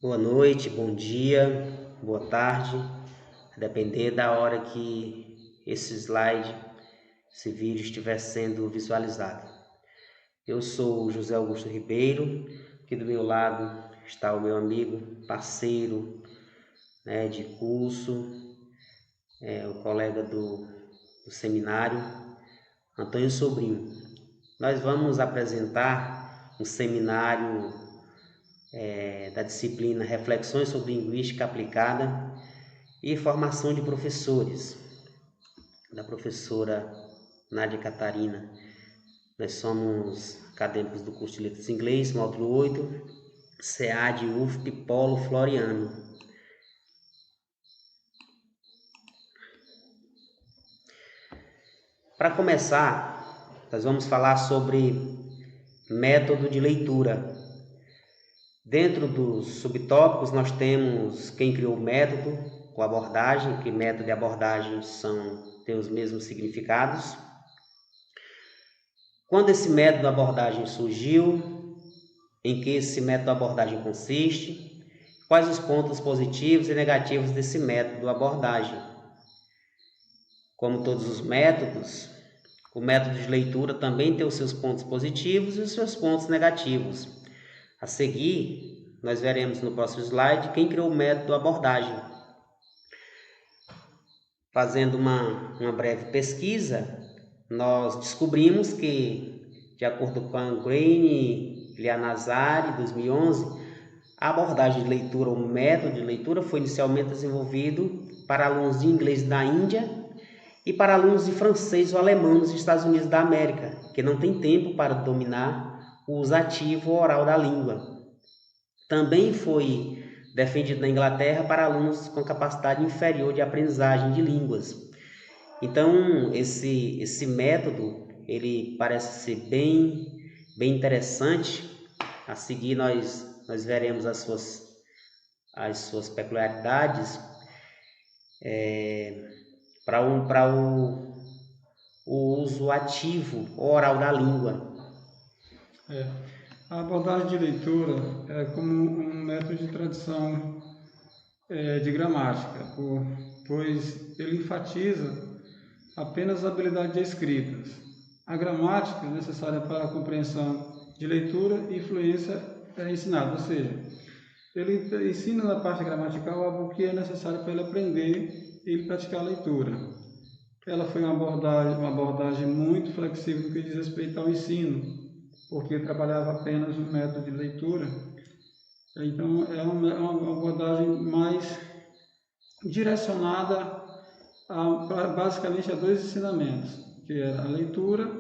Boa noite, bom dia, boa tarde, a depender da hora que esse slide, esse vídeo estiver sendo visualizado. Eu sou o José Augusto Ribeiro, aqui do meu lado está o meu amigo, parceiro, de curso, o colega do seminário, Antônio Sobrinho. Nós vamos apresentar um seminário da disciplina Reflexões sobre Linguística Aplicada e Formação de Professores, da professora Nádia Catarina. Nós somos acadêmicos do curso de Letras em Inglês, módulo 8, SEAD, UFP, Polo Floriano. Para começar, nós vamos falar sobre método de leitura. Dentro dos subtópicos, nós temos quem criou o método, com abordagem, que método e abordagem têm os mesmos significados. Quando esse método de abordagem surgiu, em que esse método de abordagem consiste, quais os pontos positivos e negativos desse método de abordagem. Como todos os métodos, o método de leitura também tem os seus pontos positivos e os seus pontos negativos. A seguir, nós veremos no próximo slide quem criou o método de abordagem. Fazendo uma breve pesquisa, nós descobrimos que, de acordo com a Graine e Lianazari, 2011, a abordagem de leitura, o método de leitura, foi inicialmente desenvolvido para alunos de inglês da Índia e para alunos de francês ou alemão nos Estados Unidos da América, que não tem tempo para dominar o uso ativo ou oral da língua. Também foi defendido na Inglaterra para alunos com capacidade inferior de aprendizagem de línguas. Então, esse método, ele parece ser bem interessante. A seguir, nós veremos as suas peculiaridades para o uso ativo oral da língua. A abordagem de leitura é como um método de tradução de gramática, pois ele enfatiza apenas a habilidade de escrita. A gramática é necessária para a compreensão de leitura e fluência é ensinada, ou seja, ele ensina na parte gramatical algo que é necessário para ele aprender e ele praticar a leitura. Ela foi uma abordagem muito flexível no que diz respeito ao ensino, porque trabalhava apenas um método de leitura. Então, é uma abordagem mais direcionada basicamente a dois ensinamentos, que é a leitura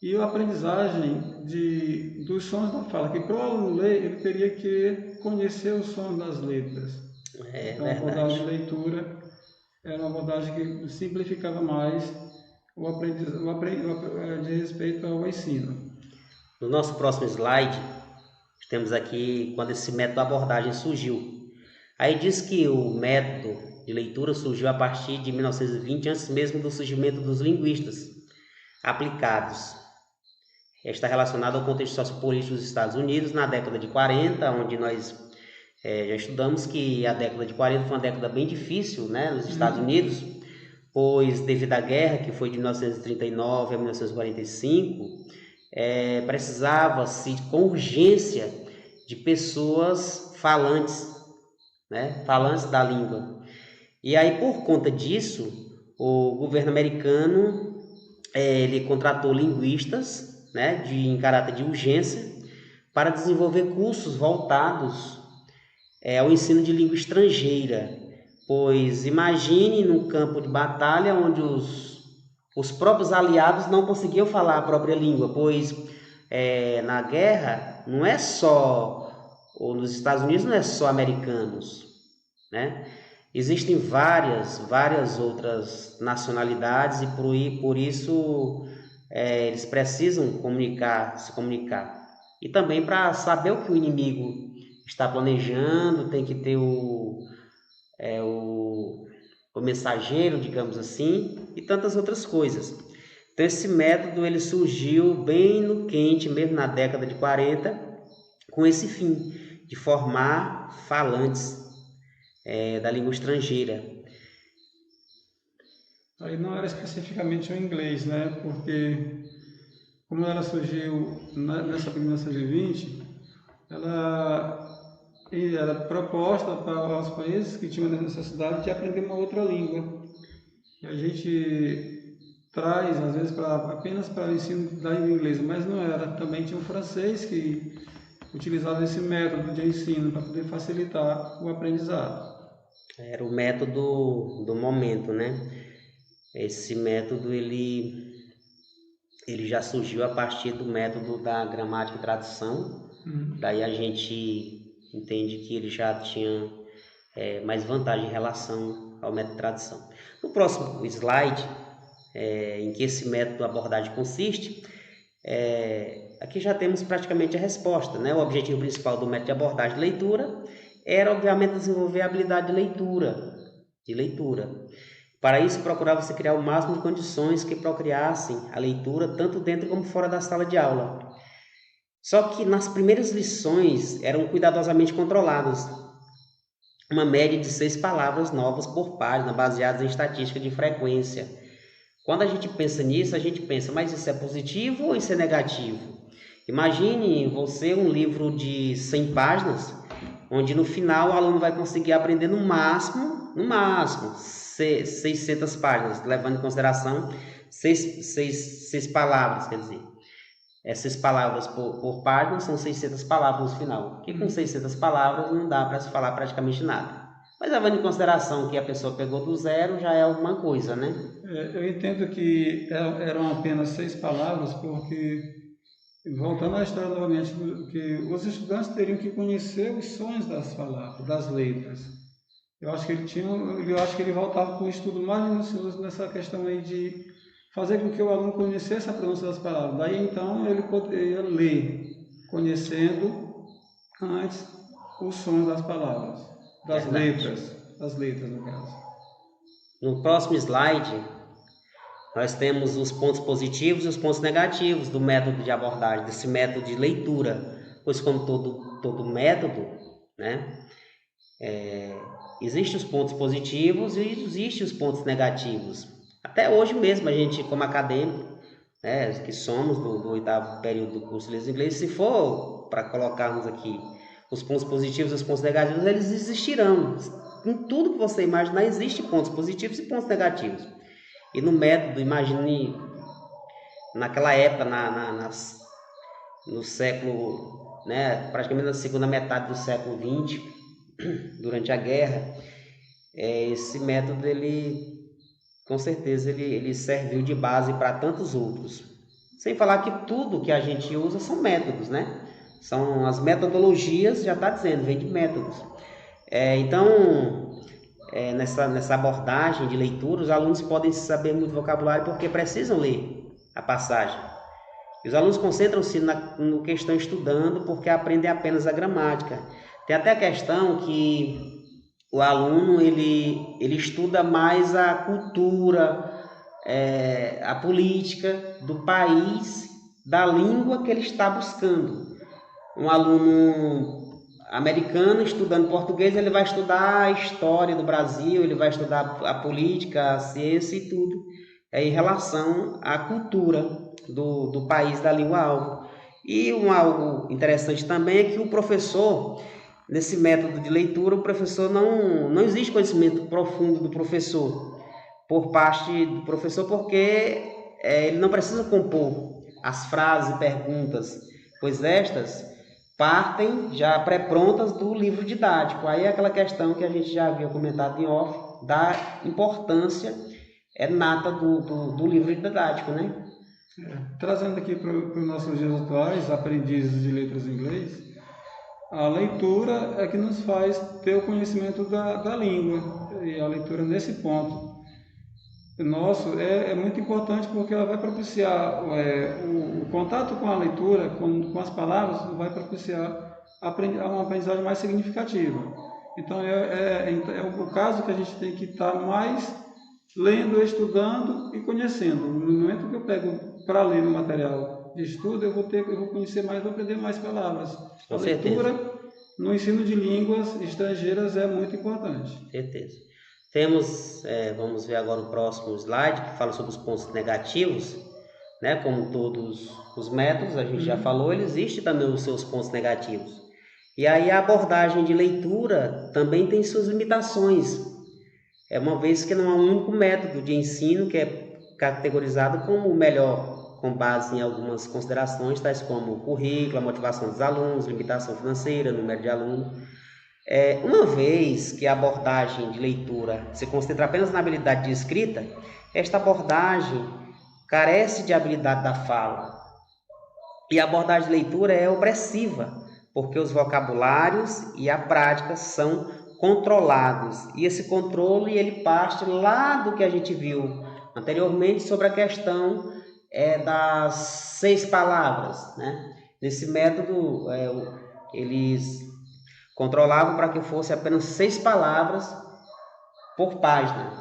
e a aprendizagem dos sons da fala, que para o aluno ler, ele teria que conhecer os sons das letras. Então, a abordagem de leitura era uma abordagem que simplificava mais de respeito ao ensino. No nosso próximo slide, temos aqui quando esse método de abordagem surgiu. Aí diz que o método de leitura surgiu a partir de 1920, antes mesmo do surgimento dos linguistas aplicados. Está relacionado ao contexto sociopolítico dos Estados Unidos na década de 40, onde nós já estudamos que a década de 40 foi uma década bem difícil, nos Estados Unidos, pois devido à guerra, que foi de 1939 a 1945, precisava-se com urgência de pessoas falantes, falantes da língua. E aí, por conta disso, o governo americano ele contratou linguistas, em caráter de urgência, para desenvolver cursos voltados ao ensino de língua estrangeira. Pois imagine num campo de batalha onde os próprios aliados não conseguiam falar a própria língua, pois na guerra não é só, ou nos Estados Unidos não é só americanos, Existem várias outras nacionalidades e por isso eles precisam se comunicar. E também para saber o que o inimigo está planejando, tem que ter o mensageiro, digamos assim, e tantas outras coisas. Então esse método ele surgiu bem no quente, mesmo na década de 40, com esse fim, de formar falantes da língua estrangeira. Aí não era especificamente o inglês, né? Porque como ela surgiu nessa 1920, ela era proposta para os países que tinham necessidade de aprender uma outra língua. E a gente traz, às vezes, apenas para o ensino da língua inglesa, mas não era. Também tinha o francês que utilizava esse método de ensino para poder facilitar o aprendizado. Era o método do momento, né? Esse método ele já surgiu a partir do método da gramática e tradução. Daí a gente entende que ele já tinha mais vantagem em relação ao método de tradução. No próximo slide, em que esse método de abordagem consiste, aqui já temos praticamente a resposta, né? O objetivo principal do método de abordagem de leitura era, obviamente, desenvolver a habilidade de leitura. Para isso, procurava-se criar o máximo de condições que procriassem a leitura, tanto dentro como fora da sala de aula. Só que nas primeiras lições eram cuidadosamente controladas, uma média de 6 palavras novas por página, baseadas em estatística de frequência. Quando a gente pensa nisso, a gente pensa, mas isso é positivo ou isso é negativo? Imagine você um livro de 100 páginas, onde no final o aluno vai conseguir aprender no máximo, 600 páginas, levando em consideração 6 palavras, quer dizer. 6 palavras por página são 600 palavras no final, que com 600 palavras não dá para se falar praticamente nada. Mas levando em consideração que a pessoa pegou do zero, já é alguma coisa, né? Eu entendo que eram apenas 6 palavras, porque, voltando à história novamente, que os estudantes teriam que conhecer os sons das palavras, das letras. Eu acho que ele voltava com um estudo mais minucioso nessa questão aí de fazer com que o aluno conhecesse a pronúncia das palavras. Daí então ele poderia ler, conhecendo antes os sons das palavras, das letras no caso. No próximo slide, nós temos os pontos positivos e os pontos negativos do método de abordagem, desse método de leitura, pois como todo método, né, existem os pontos positivos e existem os pontos negativos. Até hoje mesmo, a gente, como acadêmico, né, que somos do 8º período do curso de Letras Inglês, se for para colocarmos aqui os pontos positivos e os pontos negativos, eles existirão. Em tudo que você imaginar, existem pontos positivos e pontos negativos. E no método, imagine, naquela época, no século, né, praticamente na segunda metade do século XX, durante a guerra, esse método, com certeza, ele serviu de base para tantos outros. Sem falar que tudo que a gente usa são métodos, né? São as metodologias, já está dizendo, vem de métodos. Então, nessa abordagem de leitura, os alunos podem saber muito vocabulário porque precisam ler a passagem. E os alunos concentram-se no que estão estudando porque aprendem apenas a gramática. Tem até a questão que o aluno ele estuda mais a cultura, a política do país, da língua que ele está buscando. Um aluno americano estudando português, ele vai estudar a história do Brasil, ele vai estudar a política, a ciência e tudo em relação à cultura do país da língua-alvo. E algo interessante também é que o professor, nesse método de leitura, o professor não existe conhecimento profundo do professor, por parte do professor, porque ele não precisa compor as frases e perguntas, pois estas partem já pré-prontas do livro didático. Aí é aquela questão que a gente já havia comentado em off, da importância nata do livro didático, né? Trazendo aqui para os nossos dias atuais, aprendizes de letras em inglês, a leitura é que nos faz ter o conhecimento da língua, e a leitura nesse ponto nosso é muito importante porque ela vai propiciar o contato com a leitura, com as palavras, vai propiciar uma aprendizagem mais significativa. Então é o caso que a gente tem que estar mais lendo, estudando e conhecendo. No momento que eu pego para ler no material de estudo, eu vou conhecer mais, vou aprender mais palavras. Com certeza. Leitura no ensino de línguas estrangeiras é muito importante. Certeza. Temos, vamos ver agora o próximo slide, que fala sobre os pontos negativos, né? Como todos os métodos, a gente já falou, ele existe também os seus pontos negativos. E aí a abordagem de leitura também tem suas limitações. Uma vez que não é um único método de ensino que é categorizado como o melhor, com base em algumas considerações, tais como o currículo, a motivação dos alunos, limitação financeira, número de alunos. Uma vez que a abordagem de leitura se concentra apenas na habilidade de escrita, esta abordagem carece de habilidade da fala. E a abordagem de leitura é opressiva, porque os vocabulários e a prática são controlados. E esse controle ele parte lá do que a gente viu anteriormente sobre a questão das 6 palavras, né? Nesse método, eles controlavam para que fosse apenas 6 palavras por página.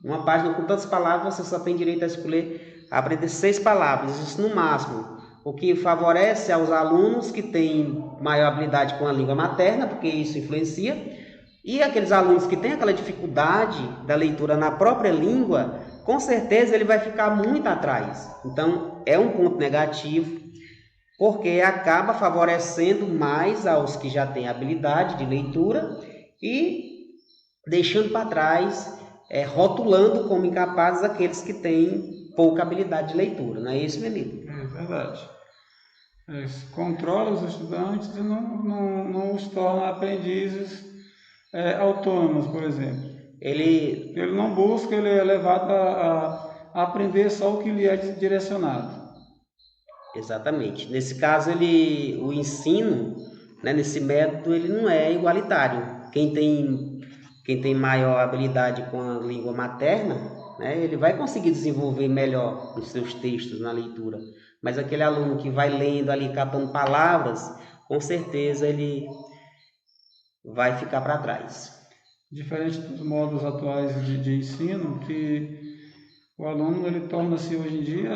Uma página com tantas palavras, você só tem direito a escolher, a aprender 6 palavras, isso no máximo. O que favorece aos alunos que têm maior habilidade com a língua materna, porque isso influencia, e aqueles alunos que têm aquela dificuldade da leitura na própria língua, com certeza ele vai ficar muito atrás. Então, é um ponto negativo, porque acaba favorecendo mais aos que já têm habilidade de leitura e deixando para trás, rotulando como incapazes aqueles que têm pouca habilidade de leitura. Não é isso, meu amigo? É verdade. Controla os estudantes e não os torna aprendizes autônomos, por exemplo. Ele não busca, ele é levado a aprender só o que lhe é direcionado. Exatamente. Nesse caso, o ensino, né, nesse método, ele não é igualitário. Quem tem maior habilidade com a língua materna, né, ele vai conseguir desenvolver melhor os seus textos na leitura. Mas aquele aluno que vai lendo ali, catando palavras, com certeza ele vai ficar para trás. Diferente dos modos atuais de ensino, que o aluno ele torna-se hoje em dia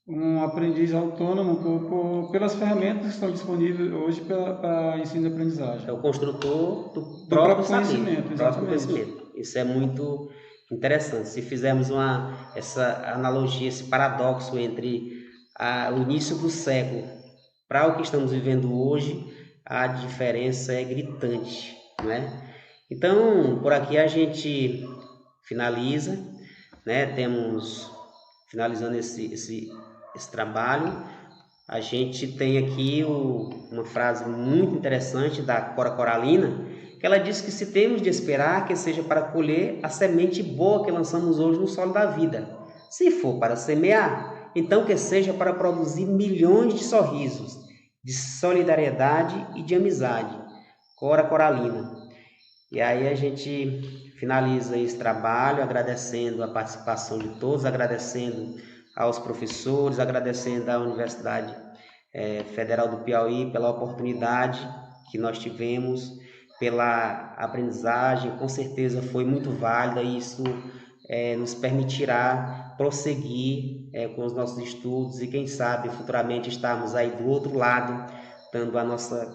um aprendiz autônomo pelas ferramentas que estão disponíveis hoje para ensino e aprendizagem. É o construtor do próprio conhecimento. Isso é muito interessante. Se fizermos essa analogia, esse paradoxo entre o início do século para o que estamos vivendo hoje, a diferença é gritante, não é? Então, por aqui a gente finaliza, né? Temos finalizando esse trabalho. A gente tem aqui uma frase muito interessante da Cora Coralina, que ela diz que se temos de esperar que seja para colher a semente boa que lançamos hoje no solo da vida. Se for para semear, então que seja para produzir milhões de sorrisos, de solidariedade e de amizade. Cora Coralina. E aí a gente finaliza esse trabalho agradecendo a participação de todos, agradecendo aos professores, agradecendo à Universidade Federal do Piauí pela oportunidade que nós tivemos, pela aprendizagem, com certeza foi muito válida e isso nos permitirá prosseguir com os nossos estudos e quem sabe futuramente estarmos aí do outro lado, dando a nossa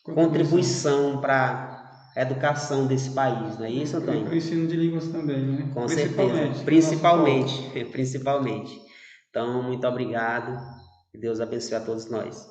contribuição para a educação desse país, não é isso, Antônio? Para o ensino de línguas também, né? Com certeza, principalmente. Então, muito obrigado e Deus abençoe a todos nós.